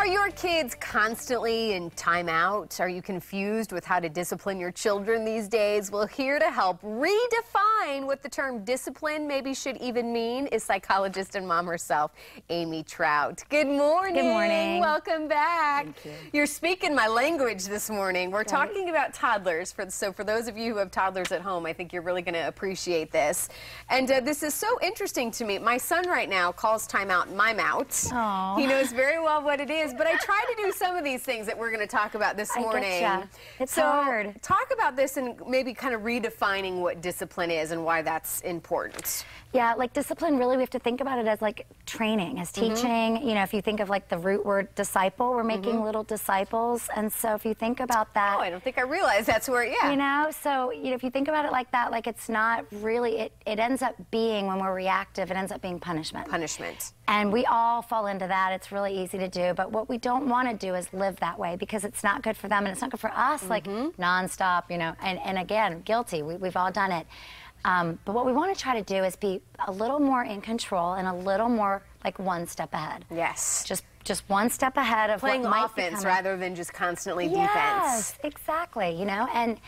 Are your kids constantly in timeout? Are you confused with how to discipline your children these days? Well, here to help redefine what the term discipline maybe should even mean is psychologist and mom herself, Amy Trout. Good morning. Good morning. Welcome back. Thank you. You're speaking my language this morning. We're talking about toddlers. So for those of you who have toddlers at home, I think you're really going to appreciate this. And this is so interesting to me. My son right now calls timeout mime out. Aww. He knows very well what it is. But I try to do some of these things that we're going to talk about this morning. I getcha. It's so hard. Talk about this and maybe kind of redefining what discipline is and why that's important. Yeah, like discipline, really we have to think about it as like training, as teaching. You know, if you think of like the root word disciple, we're making little disciples. And so if you think about that. Oh, I don't think I realized that's where, yeah. You know, so if you think about it like that, like it's not really, it ends up being, when we're reactive, it ends up being punishment. Punishment. And we all fall into that. It's really easy to do. But what we don't want to do is live that way, because it's not good for them and it's not good for us, like nonstop, you know. And again, guilty. We've all done it. But what we want to try to do is be a little more in control and a little more like one step ahead. Yes. Just one step ahead of playing what might offense become rather than just constantly defense. Yes, exactly. You know, and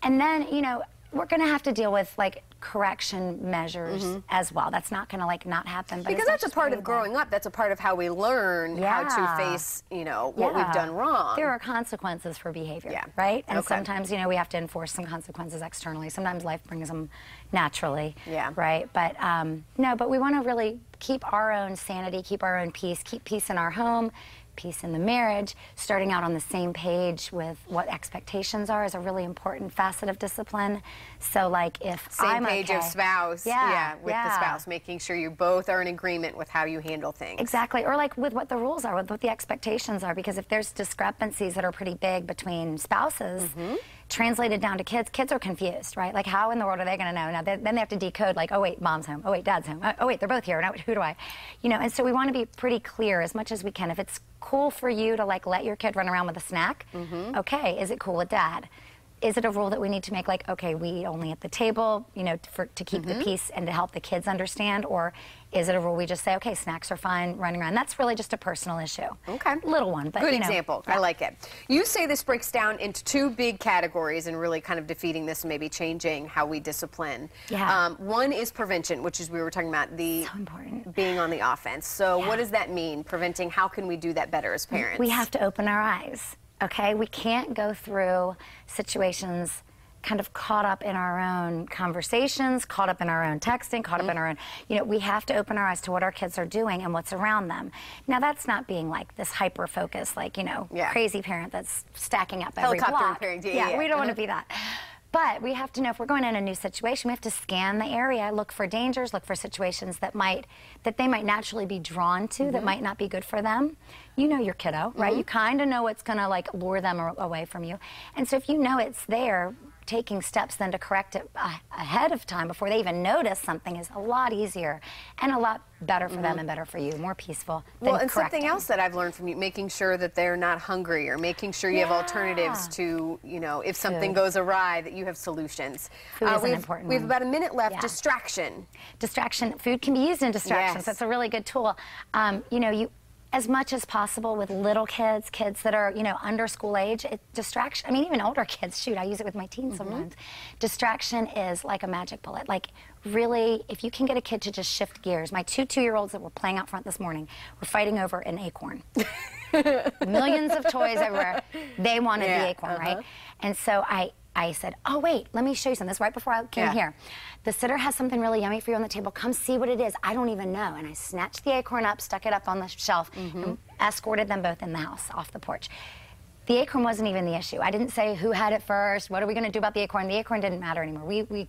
then, you know, we're going to have to deal with like correction measures as well. That's not going to like not happen. But because that's a part of growing up. That's a part of how we learn how to face, you know, what we've done wrong. There are consequences for behavior, Yeah. right? And sometimes, you know, we have to enforce some consequences externally. Sometimes life brings them naturally, right? But no, but we want to really keep our own sanity, keep our own peace, keep peace in our home, peace in the marriage. Starting out on the same page with what expectations are is a really important facet of discipline. So like if same page of spouse, with the spouse, making sure you both are in agreement with how you handle things. Exactly, or like with what the rules are, with what the expectations are, because if there's discrepancies that are pretty big between spouses, translated down to kids, kids are confused, right? Like how in the world are they going to know? Now then they have to decode like, oh wait, mom's home, oh wait, dad's home, oh wait, they're both here, now who do I? You know, and so we want to be pretty clear as much as we can. If it's cool for you to like let your kid run around with a snack, okay, is it cool with dad? Is it a rule that we need to make like, okay, we eat only at the table, you know, to keep the peace and to help the kids understand? Or is it a rule we just say, okay, snacks are fine, running around? That's really just a personal issue. Okay. Little one, but good you know, example. I like it. You say this breaks down into two big categories and really kind of defeating this and maybe changing how we discipline. Yeah. One is prevention, which is we were talking about the so important. Being on the offense. So what does that mean, preventing? How can we do that better as parents? We have to open our eyes. Okay, we can't go through situations kind of caught up in our own conversations, caught up in our own texting, caught up in our own, you know, we have to open our eyes to what our kids are doing and what's around them. Now, that's not being like this hyper-focused, like, you know, crazy parent that's stacking up every block. Parent, we don't want to be that. But we have to know if we're going in a new situation, we have to scan the area, look for dangers, look for situations that they might naturally be drawn to, that might not be good for them. You know your kiddo, right? You kind of know what's going to like lure them away from you. And so if you know it's there, taking steps then to correct it ahead of time before they even notice something is a lot easier and a lot better for them and better for you, more peaceful than and correcting. Something else that I've learned from you, making sure that they're not hungry or making sure you have alternatives to, you know, if something goes awry, that you have solutions. Food is an important We have one. about a minute left. Distraction. Distraction. Food can be used in distractions. That's a really good tool. You know, as much as possible with little kids, kids that are, you know, under school age, distraction, I mean, even older kids, shoot, I use it with my teens sometimes. Distraction is like a magic bullet. Like, really, if you can get a kid to just shift gears. My two 2-year-olds that were playing out front this morning were fighting over an acorn. Millions of toys everywhere. They wanted the acorn, right? And so I said, oh, wait, let me show you something. This is right before I came here. The sitter has something really yummy for you on the table. Come see what it is. I don't even know. And I snatched the acorn up, stuck it up on the shelf, and escorted them both in the house, off the porch. The acorn wasn't even the issue. I didn't say who had it first, what are we going to do about the acorn. The acorn didn't matter anymore. We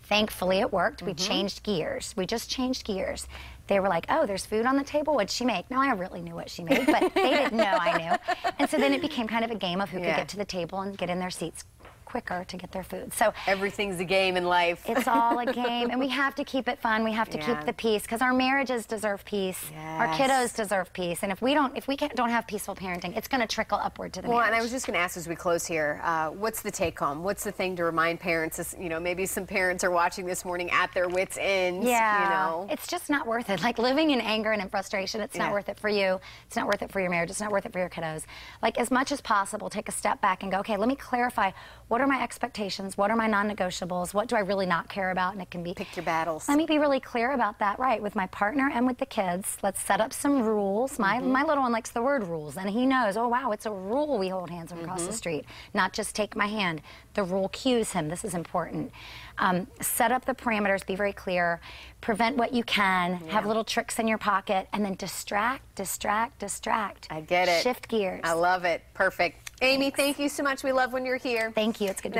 thankfully, it worked. We changed gears. We just changed gears. They were like, oh, there's food on the table? What'd she make? No, I really knew what she made, but they didn't know I knew. And so then it became kind of a game of who could get to the table and get in their seats quicker to get their food. So everything's a game in life. It's all a game, and we have to keep it fun. We have to keep the peace, because our marriages deserve peace. Yes. Our kiddos deserve peace, and if we don't have peaceful parenting, it's going to trickle upward to the marriage. Well, and I was just going to ask as we close here, what's the take home? What's the thing to remind parents? You know, maybe some parents are watching this morning at their wits' end. Yeah, you know, it's just not worth it. Like living in anger and in frustration, it's not worth it for you. It's not worth it for your marriage. It's not worth it for your kiddos. Like, as much as possible, take a step back and go, okay, let me clarify, what are my expectations? What are my non-negotiables? What do I really not care about? And it can be, pick your battles. Let me be really clear about that, right, with my partner and with the kids. Let's set up some rules. My little one likes the word rules, and he knows, oh wow, it's a rule we hold hands across the street, not just take my hand. The rule cues him. This is important. Set up the parameters, be very clear, prevent what you can, have little tricks in your pocket, and then distract, distract, distract. I get it. Shift gears. I love it. Perfect. Amy, thank you so much. We love when you're here. Thank you. It's good to